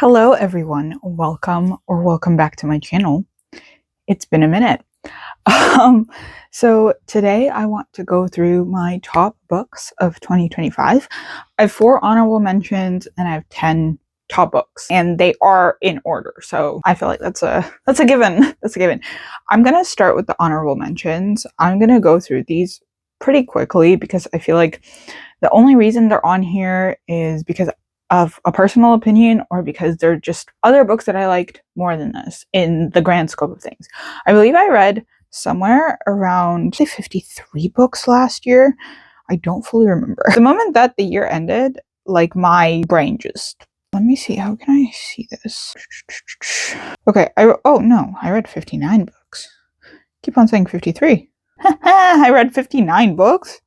Hello everyone, welcome back to my channel. It's been a minute. So today I want to go through my top books of 2025. I have 4 honorable mentions and I have 10 top books, and they are in order. So I feel like that's a given. That's a given. I'm gonna start with the honorable mentions. I'm gonna go through these pretty quickly because I feel like the only reason they're on here is because of a personal opinion or because they're just other books that I liked more than this in the grand scope of things. I believe I read somewhere around 53 books last year. I don't fully remember. The moment that the year ended, like my brain just... Let me see, how can I see this? Okay, I read 59 books. Keep on saying 53. I read 59 books?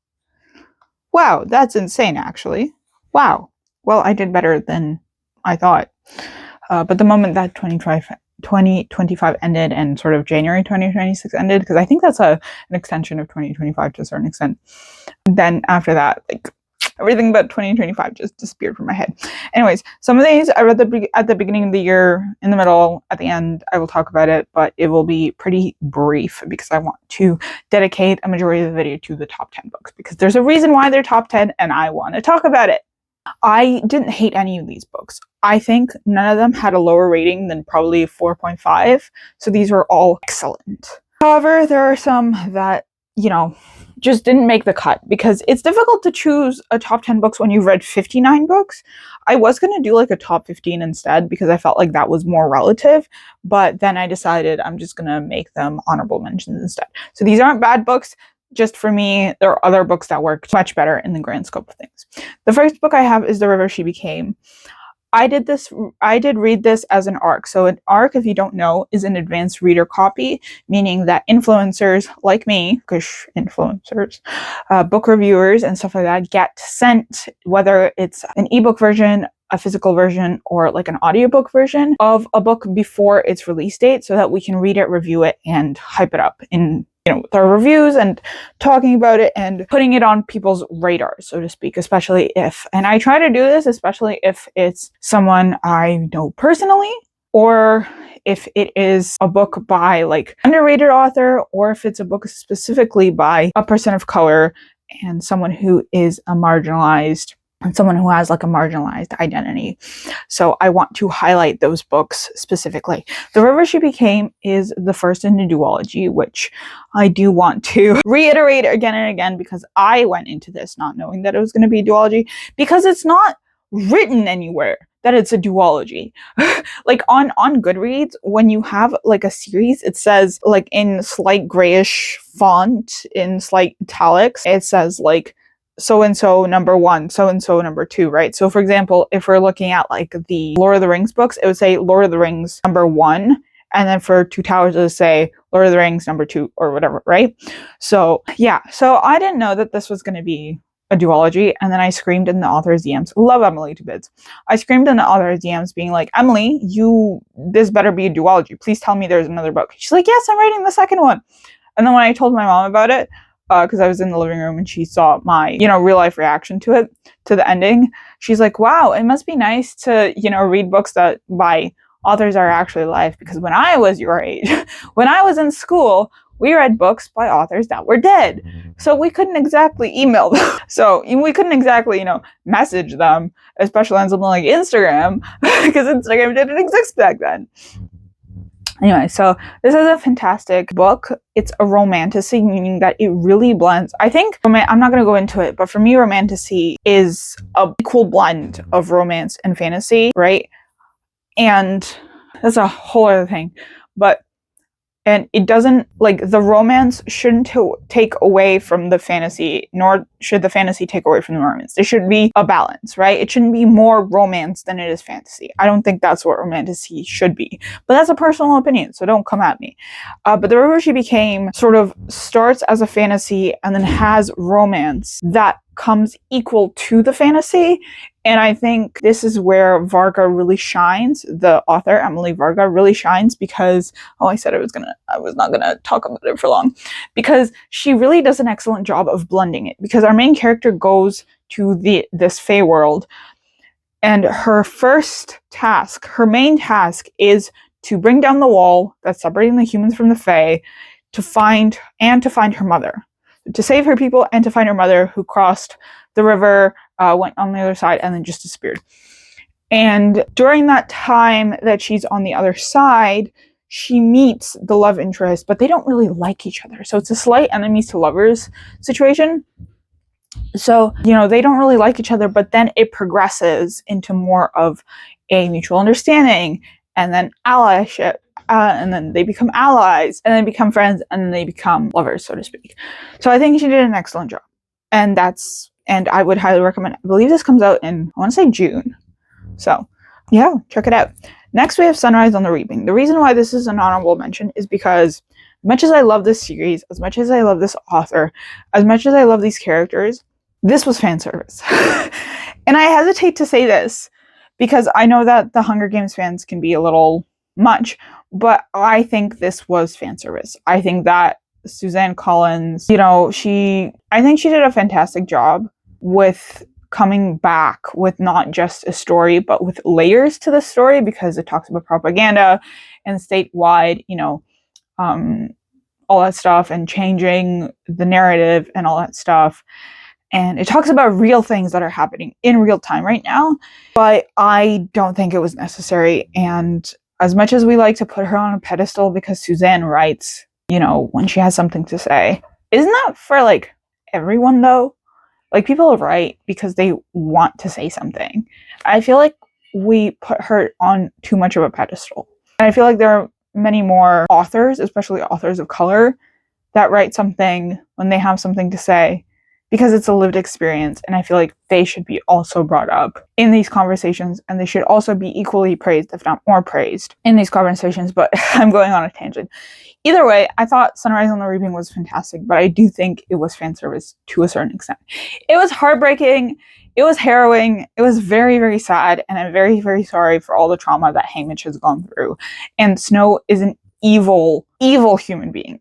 Wow, that's insane actually. Wow. Well, I did better than I thought. But the moment that 2025 ended and sort of January 2026 ended, because I think that's an extension of 2025 to a certain extent, then after that, like, everything but 2025 just disappeared from my head. Anyways, some of these I read at the beginning of the year, in the middle, at the end. I will talk about it, but it will be pretty brief because I want to dedicate a majority of the video to the top 10 books, because there's a reason why they're top 10 and I want to talk about it. I didn't hate any of these books. I think none of them had a lower rating than probably 4.5, so these were all excellent. However, there are some that, just didn't make the cut, because it's difficult to choose a top 10 books when you've read 59 books. I was going to do like a top 15 instead because I felt like that was more relative, but then I decided I'm just going to make them honorable mentions instead. So these aren't bad books. Just for me, there are other books that worked much better in the grand scope of things. The first book I have is The River She Became. I did read this as an ARC. So an ARC, if you don't know, is an advanced reader copy, meaning that influencers like me, influencers, book reviewers and stuff like that, get sent, whether it's an ebook version, a physical version, or like an audiobook version of a book before its release date, so that we can read it, review it, and hype it up in with our reviews and talking about it and putting it on people's radar, so to speak, especially if, and I try to do this, especially if it's someone I know personally, or if it is a book by like underrated author, or if it's a book specifically by a person of color and someone who is a marginalized, and someone who has like a marginalized identity. So I want to highlight those books specifically. The River She Became is the first in a duology, which I do want to reiterate again and again, because I went into this not knowing that it was going to be a duology, because it's not written anywhere that it's a duology. Like on Goodreads, when you have like a series, it says like in slight grayish font, in slight italics, it says like so-and-so number 1, so-and-so number 2, right? So for example, if we're looking at like the Lord of the Rings books, it would say Lord of the Rings number 1, and then for Two Towers it would say Lord of the Rings number 2 or whatever, right? So yeah, so I didn't know that this was going to be a duology, and then I screamed in the author's DMs. Love Emily to bits. I screamed in the author's DMs being like, Emily, this better be a duology. Please tell me there's another book. She's like, yes, I'm writing the second one. And then when I told my mom about it, because I was in the living room and she saw my, real life reaction to it, to the ending, she's like, wow, it must be nice to, read books that by authors are actually alive, because when I was your age, when I was in school, we read books by authors that were dead. So we couldn't exactly email them. So we couldn't exactly, message them, especially on something like Instagram, because Instagram didn't exist back then. Anyway, so this is a fantastic book. It's a romantasy, meaning that it really blends. I think, I'm not going to go into it, but for me, romantasy is a cool blend of romance and fantasy, right? And that's a whole other thing. And it doesn't, like, the romance shouldn't take away from the fantasy, nor should the fantasy take away from the romance. There should be a balance, right? It shouldn't be more romance than it is fantasy. I don't think that's what romantasy should be. But that's a personal opinion, so don't come at me. But The River She Became sort of starts as a fantasy and then has romance that comes equal to the fantasy. And I think this is where Varga really shines. The author, Emily Varga, really shines because, I said I was not gonna talk about it for long, because she really does an excellent job of blending it, because our main character goes to this Fey world And her first task, her main task, is to bring down the wall that's separating the humans from the Fae, to find her mother, to save her people, and to find her mother, who crossed the river, went on the other side, and then just disappeared. And during that time that she's on the other side, she meets the love interest, but they don't really like each other. So it's a slight enemies to lovers situation. So, they don't really like each other, but then it progresses into more of a mutual understanding, and then allyship, and then they become allies, and then become friends, and then they become lovers, so to speak. So I think she did an excellent job. And I would highly recommend it. I believe this comes out in, I want to say June. So, yeah, check it out. Next, we have Sunrise on the Reaping. The reason why this is an honorable mention is because, as much as I love this series, as much as I love this author, as much as I love these characters, this was fan service. And I hesitate to say this because I know that the Hunger Games fans can be a little much, but I think this was fan service. I think that Suzanne Collins, I think she did a fantastic job with coming back with not just a story, but with layers to the story, because it talks about propaganda and statewide, all that stuff, and changing the narrative and all that stuff. And it talks about real things that are happening in real time right now, but I don't think it was necessary. And as much as we like to put her on a pedestal because Suzanne writes, when she has something to say, isn't that for everyone though? People write because they want to say something. I feel like we put her on too much of a pedestal. And I feel like there are many more authors, especially authors of color, that write something when they have something to say because it's a lived experience. And I feel like they should be also brought up in these conversations, and they should also be equally praised, if not more praised, in these conversations. But I'm going on a tangent. Either way, I thought Sunrise on the Reaping was fantastic, but I do think it was fan service to a certain extent. It was heartbreaking, it was harrowing, it was very, very sad, and I'm very, very sorry for all the trauma that Haymitch has gone through. And Snow is an evil, evil human being,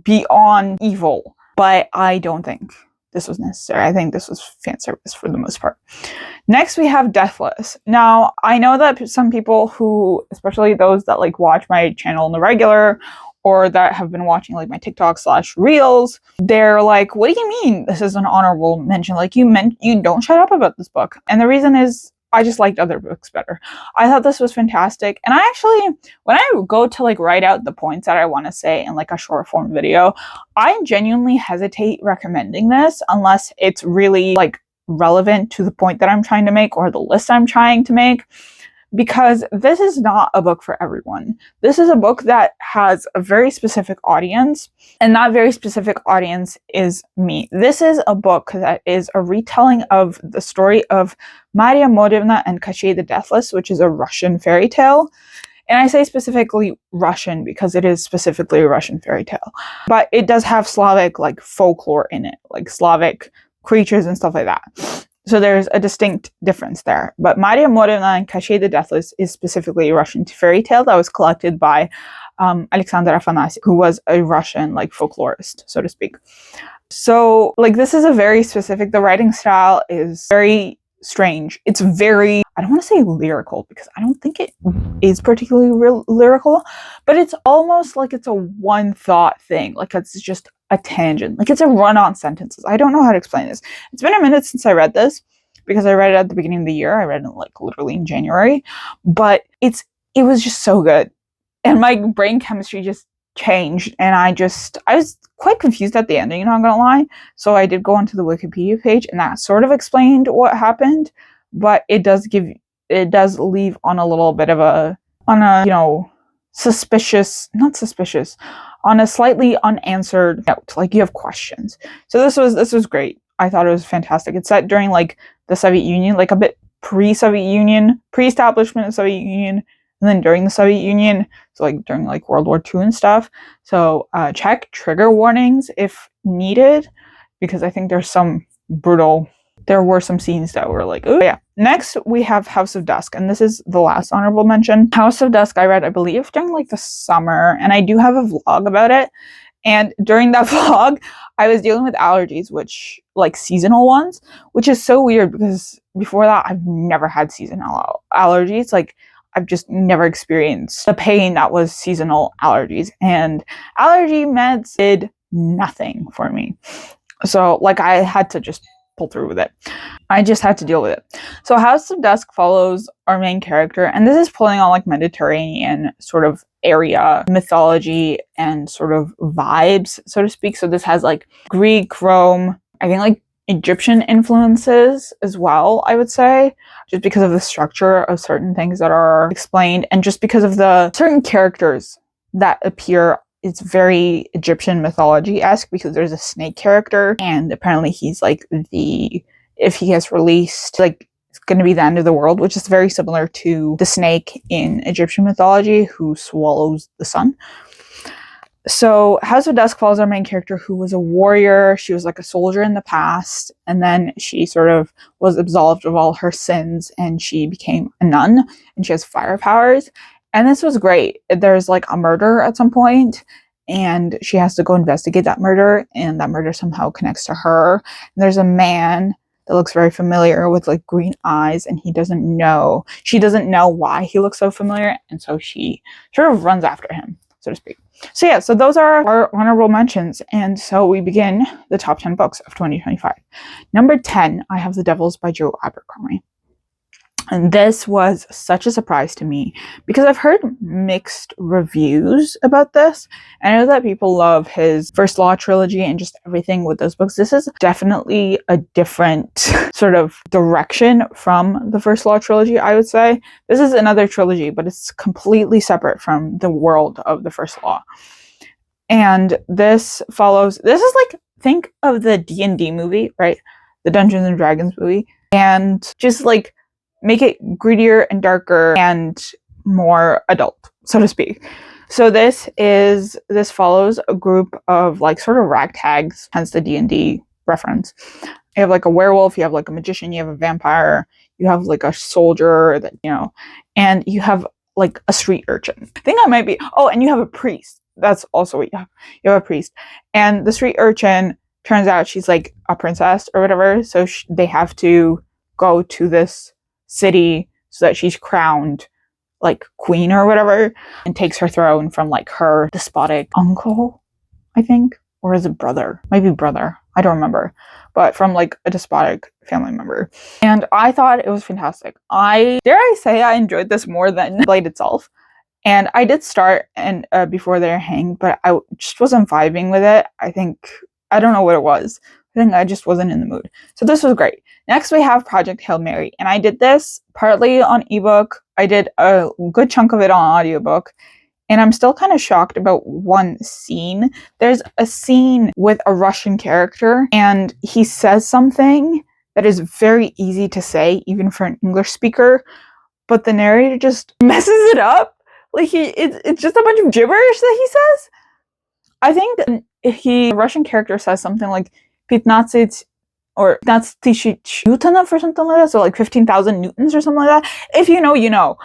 beyond evil. But I don't think this was necessary. I think this was fan service for the most part. Next, we have Deathless. Now, I know that some people who, especially those that watch my channel on the regular, or that have been watching my TikTok/reels, they're like, what do you mean this is an honorable mention? You don't shut up about this book. And the reason is, I just liked other books better. I thought this was fantastic. And I actually, when I go to write out the points that I want to say in a short form video, I genuinely hesitate recommending this unless it's really relevant to the point that I'm trying to make or the list I'm trying to make. Because this is not a book for everyone. This is a book that has a very specific audience, and that very specific audience is me. This is a book that is a retelling of the story of Maria Morevna and Koshay the Deathless, which is a Russian fairy tale. And I say specifically Russian because it is specifically a Russian fairy tale. But it does have Slavic folklore in it, Slavic creatures and stuff like that. So there's a distinct difference there. But Maria Morevna and Koshay the Deathless is specifically a Russian fairy tale that was collected by Alexander Afanasyev, who was a Russian folklorist, so to speak. So this is a very specific, the writing style is very strange. It's very, I don't want to say lyrical because I don't think it is particularly lyrical, but it's almost it's a one thought thing. It's just a tangent. It's a run-on sentences. I don't know how to explain this. It's been a minute since I read this because I read it at the beginning of the year. I read it literally in January, but it was just so good. And my brain chemistry just changed, and I was quite confused at the ending, not gonna lie. So I did go onto the Wikipedia page, and that sort of explained what happened, but it does leave on a little bit of a on a slightly unanswered note. You have questions. So this was great. I thought it was fantastic. It's set during the Soviet Union, a bit pre-Soviet Union, pre-establishment of Soviet Union, and then during the Soviet Union, so during World War II and stuff. So check trigger warnings if needed, because I think there were some scenes that were oh yeah. Next, we have House of Dusk, and this is the last honorable mention. House of Dusk I read, I believe, during the summer, and I do have a vlog about it. And during that vlog, I was dealing with allergies, which seasonal ones, which is so weird because before that, I've never had seasonal allergies. Like, I've just never experienced the pain that was seasonal allergies. And allergy meds did nothing for me. So, like, I had to just pull through with it. I just had to deal with it. So House of Dusk follows our main character, and this is pulling on like Mediterranean sort of area mythology and sort of vibes, so to speak. So this has like Greek, Rome, I think like Egyptian influences as well, I would say, just because of the structure of certain things that are explained, and just because of the certain characters that appear. It's very Egyptian mythology-esque because there's a snake character, and apparently he's like if he gets released, like, it's going to be the end of the world, which is very similar to the snake in Egyptian mythology who swallows the sun. So House of Dusk follows our main character, who was a warrior. She was like a soldier in the past, and then she sort of was absolved of all her sins, and she became a nun, and she has fire powers. And this was great. There's like a murder at some point, and she has to go investigate that murder, and that murder somehow connects to her. And there's a man that looks very familiar with like green eyes, and she doesn't know why he looks so familiar, and so she sort of runs after him, so to speak. So yeah, so those are our honorable mentions, and so we begin the top 10 books of 2025. Number 10, I have The Devils by Joe Abercrombie. And this was such a surprise to me because I've heard mixed reviews about this. I know that people love his First Law trilogy and just everything with those books. This is definitely a different sort of direction from the First Law trilogy, I would say. This is another trilogy, but it's completely separate from the world of the First Law. And this is like, think of the D&D movie, right? The Dungeons and Dragons movie. And just like, make it grittier and darker and more adult, so to speak. So this follows a group of like sort of ragtags, hence the D&D reference. You have like a werewolf, you have like a magician, you have a vampire, you have like a soldier that, and you have like a street urchin. I think I might be, and you have a priest. That's also what you have. You have a priest. And the street urchin, turns out she's like a princess or whatever, so they have to go to this city so that she's crowned like queen or whatever, and takes her throne from like her despotic uncle, I think, or is it brother? Maybe brother, I don't remember, but from like a despotic family member. And I thought it was fantastic. I say I enjoyed this more than Blade itself. And I did start and before they're hanged, but I just wasn't vibing with it. I don't know what it was. I think I just wasn't in the mood. So this was great. Next, we have Project Hail Mary. And I did this partly on ebook. I did a good chunk of it on audiobook. And I'm still kind of shocked about one scene. There's a scene with a Russian character, and he says something that is very easy to say, even for an English speaker. But the narrator just messes it up. Like, it's just a bunch of gibberish that he says. I think that the Russian character says something like 15 or that's Newtonov or something like that, so like 15,000 newtons or something like that. If you know, you know.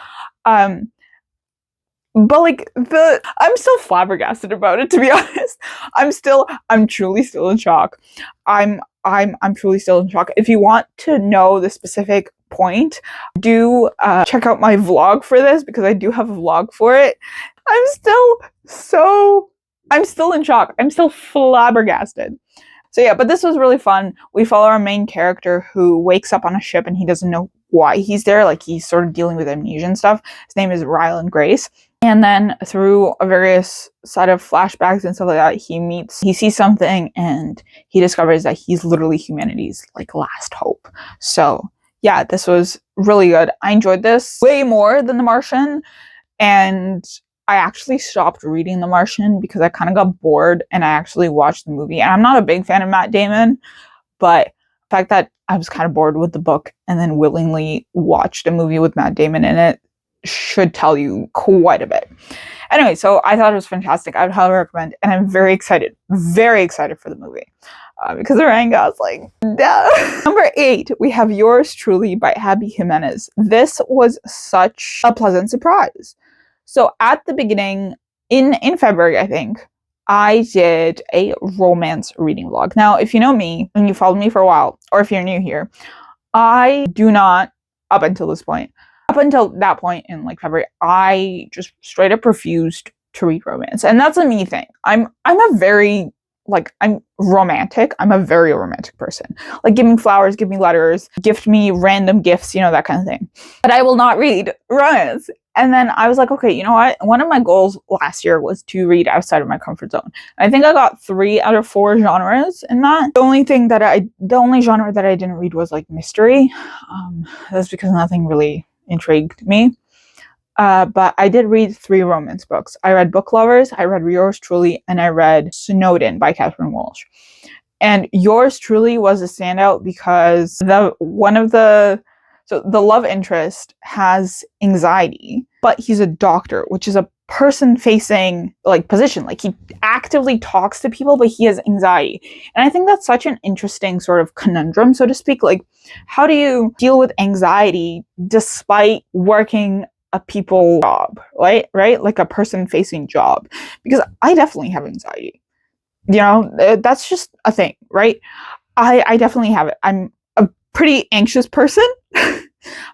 But like I'm still flabbergasted about it, to be honest. I'm truly still in shock. I'm truly still in shock. If you want to know the specific point, do check out my vlog for this, because I do have a vlog for it. I'm still in shock. I'm still flabbergasted. So yeah, but this was really fun. We follow our main character who wakes up on a ship and he doesn't know why he's there. Like, he's sort of dealing with amnesia and stuff. His name is Ryland Grace. And then through a various set of flashbacks and stuff like that, he sees something, and he discovers that he's literally humanity's like last hope. So yeah, this was really good. I enjoyed this way more than The Martian, and I actually stopped reading The Martian because I kind of got bored, and I actually watched the movie. And I'm not a big fan of Matt Damon, but the fact that I was kind of bored with the book and then willingly watched a movie with Matt Damon in it should tell you quite a bit. Anyway, so I thought it was fantastic. I would highly recommend, and I'm very excited for the movie. Because of Ryan Gosling. Number 8, we have Yours Truly by Abby Jimenez. This was such a pleasant surprise. So at the beginning, in February, I think, I did a romance reading vlog. Now, if you know me and you followed me for a while, or if you're new here, I do not, up until this point, up until that point in like February, I just straight up refused to read romance. And that's a me thing. I'm a very, like, I'm romantic. I'm a very romantic person. Like, give me flowers, give me letters, gift me random gifts, you know, that kind of thing. But I will not read romance. And then I was like, okay, you know what? One of my goals last year was to read outside of my comfort zone. I think I got 3 out of 4 genres in that. The only genre that I didn't read was like mystery. That's because nothing really intrigued me. But I did read 3 romance books. I read Book Lovers, I read Yours Truly, and I read Snowden by Catherynne Walsh. And Yours Truly was a standout because the love interest has anxiety, but he's a doctor, which is a person-facing like position. Like, he actively talks to people, but he has anxiety. And I think that's such an interesting sort of conundrum, so to speak. Like, how do you deal with anxiety despite working a people job, right? Like a person-facing job? Because I definitely have anxiety. You know, that's just a thing, right? I definitely have it. I'm a pretty anxious person.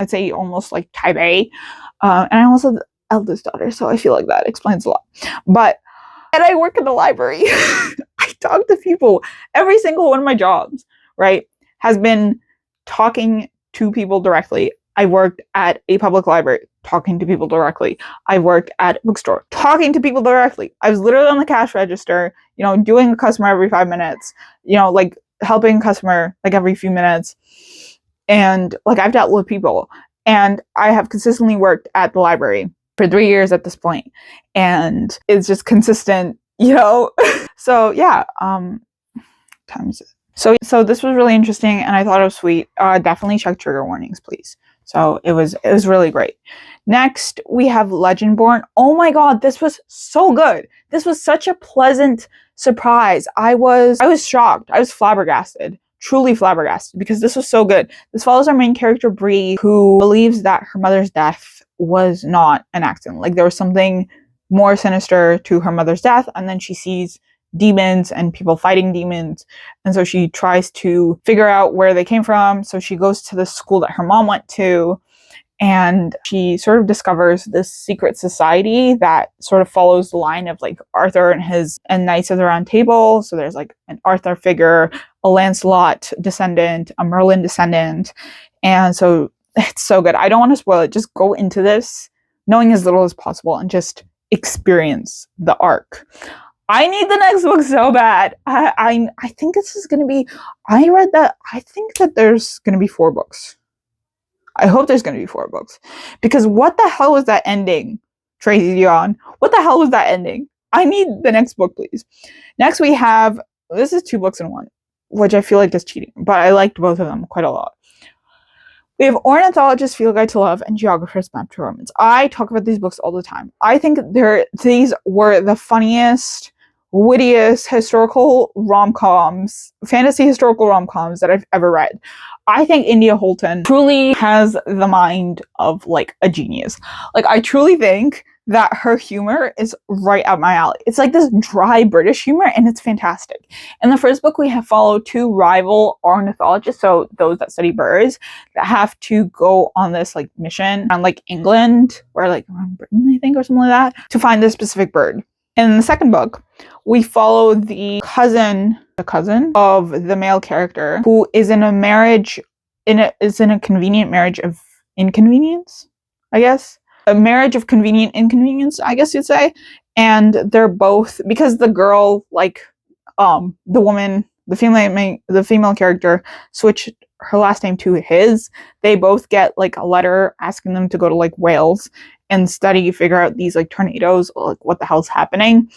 I'd say almost like type A. And I'm also the eldest daughter, so I feel like that explains a lot. And I work in the library. I talk to people. Every single one of my jobs, right, has been talking to people directly. I worked at a public library, talking to people directly. I worked at a bookstore, talking to people directly. I was literally on the cash register, you know, doing a customer every 5 minutes, you know, like helping a customer like every few minutes. And like, I've dealt with people, and I have consistently worked at the library for 3 years at this point. And it's just consistent, you know? So yeah, times it. So this was really interesting, and I thought it was sweet. Definitely check trigger warnings, please. So it was really great. Next, we have Legendborn. Oh my god, this was so good. This was such a pleasant surprise. I was shocked. I was flabbergasted. Truly flabbergasted, because this was so good. This follows our main character, Bree, who believes that her mother's death was not an accident. Like, there was something more sinister to her mother's death, and then she sees demons and people fighting demons, and so she tries to figure out where they came from. So she goes to the school that her mom went to, and she sort of discovers this secret society that sort of follows the line of like Arthur and Knights of the Round Table. So there's like an Arthur figure, a Lancelot descendant, a Merlin descendant, and so it's so good. I don't want to spoil it. Just go into this knowing as little as possible and just experience the arc. I need the next book so bad. I think this is going to be, I think that there's going to be 4 books. I hope there's going to be 4 books. Because what the hell was that ending, Tracy Deonn? What the hell was that ending? I need the next book, please. Next we have, this is 2 books in one, which I feel like is cheating, but I liked both of them quite a lot. We have Ornithologist, Field Guide to Love, and Geographer's Map to Romance. I talk about these books all the time. I think these were the funniest, wittiest historical rom-coms, fantasy historical rom-coms that I've ever read. I think India Holton truly has the mind of like a genius. Like, I truly think that her humor is right up my alley. It's like this dry British humor, and it's fantastic. In the first book, we have followed 2 rival ornithologists, so those that study birds, that have to go on this like mission around like England, or like around Britain, I think, or something like that, to find this specific bird. In the second book, we follow the cousin of the male character, who is in a marriage, is in a convenient marriage of inconvenience, I guess. A marriage of convenient inconvenience, I guess you'd say. And they're both, because the girl, like, the woman, the female character switched her last name to his, they both get like a letter asking them to go to like Wales and figure out these like tornadoes, like what the hell's happening.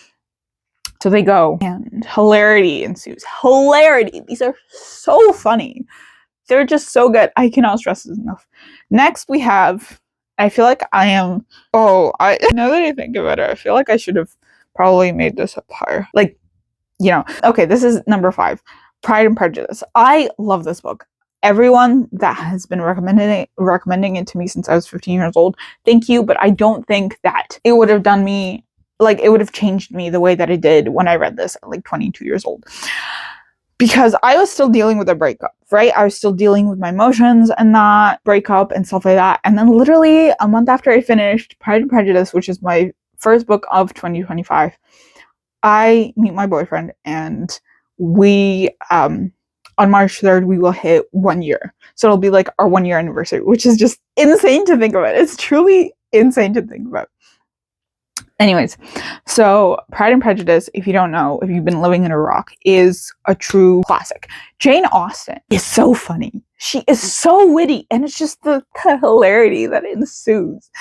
So they go, and hilarity ensues. Hilarity! These are so funny. They're just so good. I cannot stress this enough. Next we have, I feel like now that I think about it, I feel like I should have probably made this up higher. Like, you know. Okay, this is number 5. Pride and Prejudice. I love this book. Everyone that has been recommending it to me since I was 15 years old, thank you, but I don't think that it would have done me, like, it would have changed me the way that it did when I read this at like 22 years old. because I was still dealing with a breakup, right? I was still dealing with my emotions and that breakup and stuff like that. And then literally a month after I finished Pride and Prejudice, which is my first book of 2025, I meet my boyfriend, and we, on March 3rd, we will hit 1 year. So it'll be like our 1 year anniversary, which is just insane to think about. It's truly insane to think about. Anyways, so Pride and Prejudice, if you don't know, if you've been living in a rock, is a true classic. Jane Austen is so funny. She is so witty, and it's just the hilarity that ensues.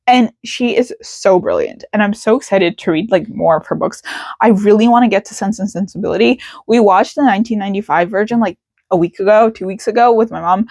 And she is so brilliant, and I'm so excited to read like more of her books. I really want to get to Sense and Sensibility. We watched the 1995 version like a week ago, 2 weeks ago with my mom,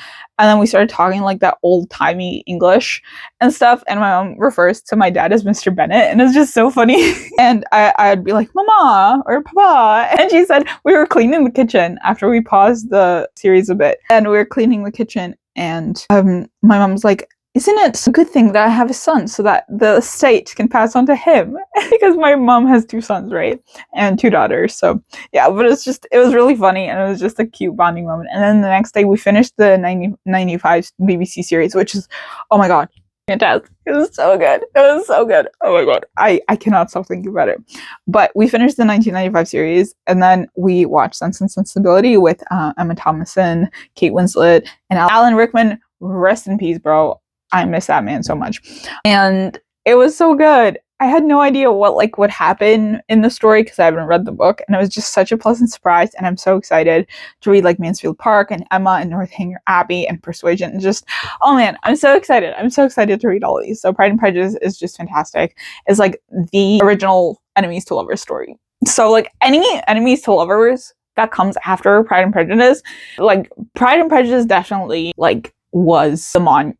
and then we started talking like that old-timey English and stuff, and my mom refers to my dad as Mr. Bennett, and it's just so funny. And I'd be like, Mama or Papa, and she said we were cleaning the kitchen after we paused the series a bit, and we were cleaning the kitchen, and my mom's like, isn't it a good thing that I have a son so that the estate can pass on to him? Because my mom has 2 sons, right? And 2 daughters. So yeah, but it was really funny, and it was just a cute bonding moment. And then the next day we finished the 1995 BBC series, which is, oh my God, fantastic. It was so good. It was so good. Oh my God. I cannot stop thinking about it. But we finished the 1995 series, and then we watched Sense and Sensibility with Emma Thompson, Kate Winslet, and Alan Rickman. Rest in peace, bro. I miss that man so much. And it was so good. I had no idea what would happen in the story because I haven't read the book, and it was just such a pleasant surprise, and I'm so excited to read like Mansfield Park and Emma and Northanger Abbey and Persuasion, and just, oh man, I'm so excited. I'm so excited to read all of these. So Pride and Prejudice is just fantastic. It's like the original enemies to lovers story. So like any enemies to lovers that comes after Pride and Prejudice, like Pride and Prejudice definitely like was the moment.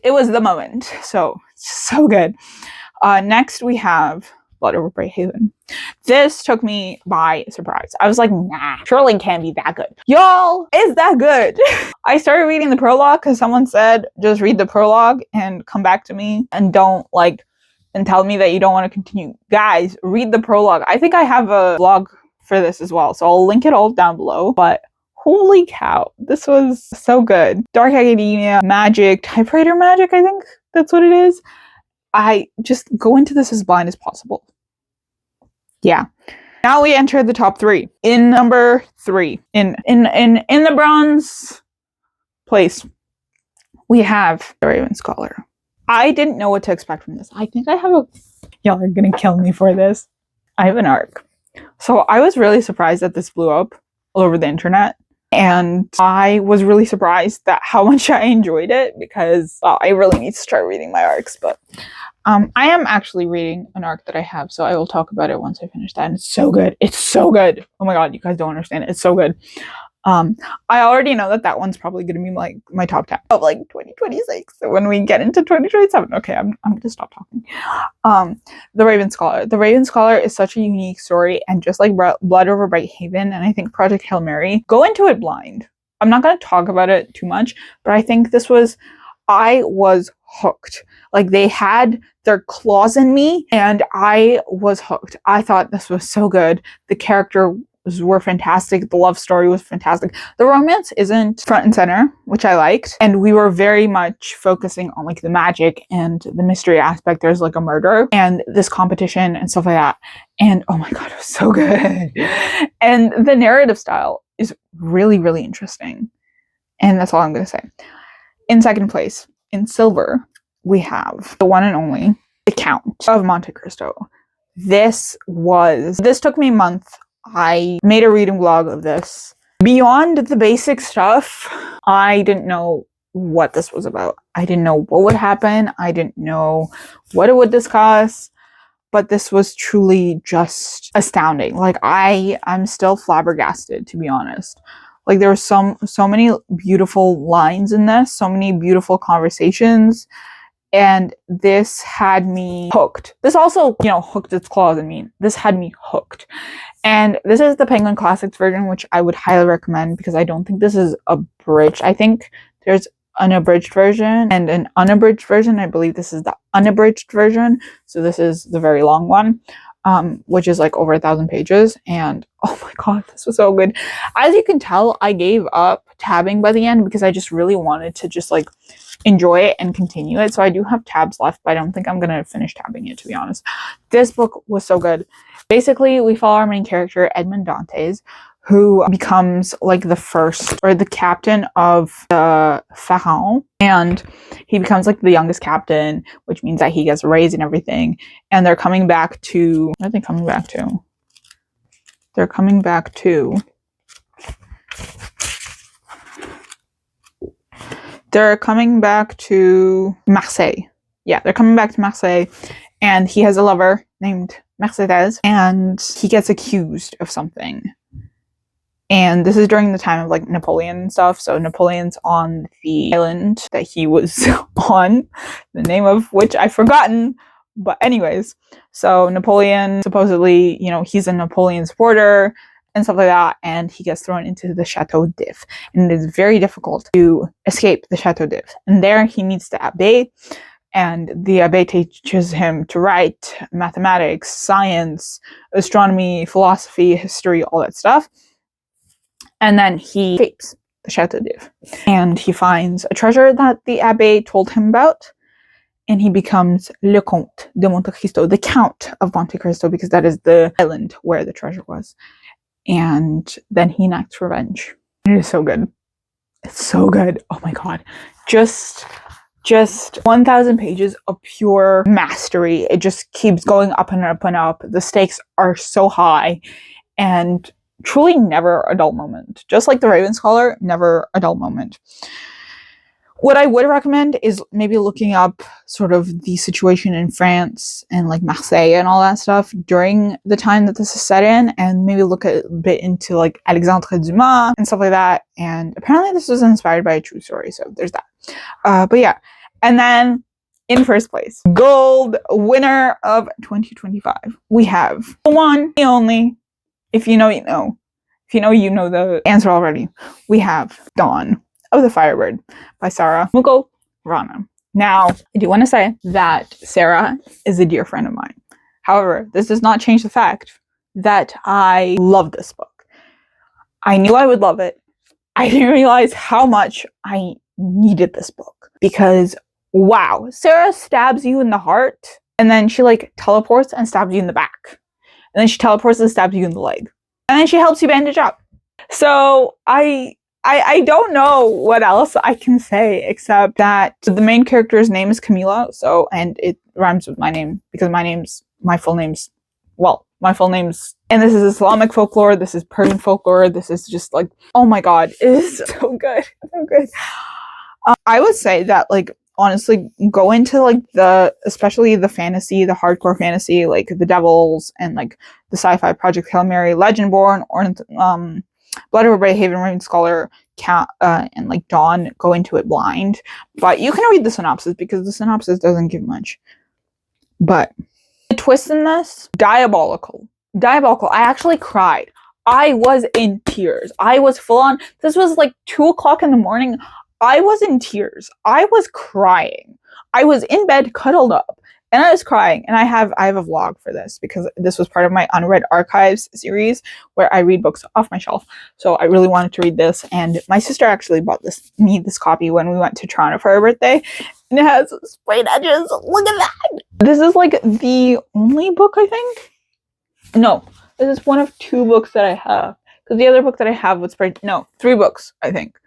It was the moment. So good. Next we have Blood Over Brighthaven. This took me by surprise. I was like, nah, surely it can't be that good. Y'all, it's that good. I started reading the prologue because someone said, just read the prologue and come back to me and don't and tell me that you don't want to continue. Guys, read the prologue. I think I have a blog for this as well, so I'll link it all down below, but holy cow, this was so good. Dark academia, magic, typewriter magic, I think that's what it is. I just go into this as blind as possible. Yeah. Now we enter the top 3. In number 3, in the bronze place, we have The Raven Scholar. I didn't know what to expect from this. I think I have y'all are gonna kill me for this. I have an arc. So I was really surprised that this blew up all over the internet. And I was really surprised at how much I enjoyed it because, well, I really need to start reading my arcs. But I am actually reading an arc that I have, so I will talk about it once I finish that. And it's so good. It's so good. Oh my God, you guys don't understand it. It's so good. I already know that one's probably going to be like my top 10 of like 2026. So when we get into 2027, okay, I'm going to stop talking. The Raven Scholar. The Raven Scholar is such a unique story, and just like Blood Over Brighthaven, and I think Project Hail Mary, go into it blind. I'm not going to talk about it too much, but I think I was hooked. Like, they had their claws in me, and I was hooked. I thought this was so good. The characters were fantastic. The love story was fantastic. The romance isn't front and center, which I liked. And we were very much focusing on like the magic and the mystery aspect. There's like a murder and this competition and stuff like that. And oh my God, it was so good. And the narrative style is really, really interesting. And that's all I'm going to say. In second place, in silver, we have the one and only The Count of Monte Cristo. This took me a month. I made a reading vlog of this. Beyond the basic stuff, I didn't know what this was about. I didn't know what would happen. I didn't know what it would discuss. But this was truly just astounding. Like, I'm still flabbergasted, to be honest. Like, there were so many beautiful lines in this, so many beautiful conversations. And this had me hooked. This also, hooked its claws in me. This had me hooked. And this is the Penguin Classics version, which I would highly recommend because I don't think this is abridged. I think there's an abridged version and an unabridged version. I believe this is the unabridged version. So this is the very long one. which is like over 1,000 pages. And oh my god, this was so good. As you can tell, I gave up tabbing by the end because I just really wanted to just like enjoy it and continue it. So I do have tabs left, but I don't think I'm gonna finish tabbing it, to be honest. This book was so good. Basically, we follow our main character, Edmond Dantes, who becomes like the first or the captain of the Pharaon, and he becomes like the youngest captain, which means that he gets raised and everything. And they're coming back to, what are they coming back to? They're coming back to Marseille. Yeah, they're coming back to Marseille, and he has a lover named Mercedes, and he gets accused of something. And this is during the time of like Napoleon and stuff. So Napoleon's on the island that he was on, the name of which I've forgotten. But anyways, so Napoleon supposedly, you know, he's a Napoleon supporter and stuff like that. And he gets thrown into the Chateau d'If. And it is very difficult to escape the Chateau d'If. And there he meets the Abbé. And the Abbé teaches him to write, mathematics, science, astronomy, philosophy, history, all that stuff. And then he escapes the Chateau d'If. And he finds a treasure that the Abbé told him about. And he becomes Le Comte de Monte Cristo, the Count of Monte Cristo, because that is the island where the treasure was. And then he enacts revenge. It is so good. It's so good. Oh my god. Just 1,000 pages of pure mastery. It just keeps going up and up and up. The stakes are so high. And truly never a dull moment. Just like the Raven Scholar, never a dull moment. What I would recommend is maybe looking up sort of the situation in France and like Marseille and all that stuff during the time that this is set in, and maybe look a bit into like Alexandrian Dumas and stuff like that. And apparently this was inspired by a true story, so there's that. But yeah, and then in first place, gold winner of 2025, we have the one, the only. If you know, you know. If you know, you know the answer already. We have Dawn of the Firebird by Sarah Mukul-Rana. Now, I do want to say that Sarah is a dear friend of mine. However, this does not change the fact that I love this book. I knew I would love it. I didn't realize how much I needed this book. Because, wow, Sarah stabs you in the heart, and then she like teleports and stabs you in the back. And then she teleports and stabs you in the leg. And then she helps you bandage up. So I don't know what else I can say except that the main character's name is Camila. So, and it rhymes with my name because my full name's, and this is Islamic folklore. This is Persian folklore. This is just like, oh my god, it is so good. So good. I would say that like, honestly, go into like especially the fantasy, the hardcore fantasy, like the Devils and like the sci-fi Project Hail Mary, Legendborn, Blood Over Bay, Haven, Raven Scholar, and like Dawn, go into it blind. But you can read the synopsis because the synopsis doesn't give much. But the twist in this, diabolical. I actually cried. I was in tears. I was full on. This was like 2 o'clock in the morning. I was in tears. I was crying. I was in bed cuddled up and I was crying. And I have a vlog for this because this was part of my Unread Archives series where I read books off my shelf. So I really wanted to read this, and my sister actually bought me this copy when we went to Toronto for her birthday. And it has sprayed edges. Look at that. This is like the only book, I think. No, this is one of 2 books that I have. Because the other book that I have was 3 books, I think.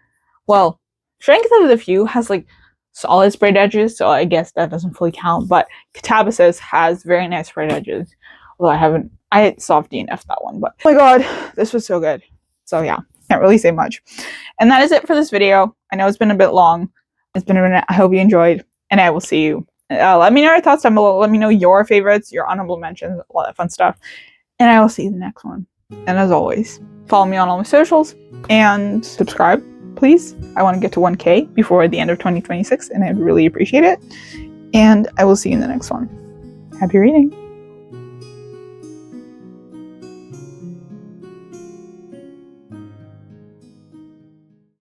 Well, Strength of the Few has like solid sprayed edges, so I guess that doesn't fully count. But Catabasis has very nice sprayed edges. Although I soft DNF'd that one, but oh my god, this was so good. So yeah, can't really say much. And that is it for this video. I know it's been a bit long. It's been a minute. I hope you enjoyed, and I will see you. Let me know your thoughts down below. Let me know your favorites, your honorable mentions, all that fun stuff. And I will see you in the next one. And as always, follow me on all my socials and subscribe, please. I want to get to 1K before the end of 2026, and I'd really appreciate it. And I will see you in the next one. Happy reading.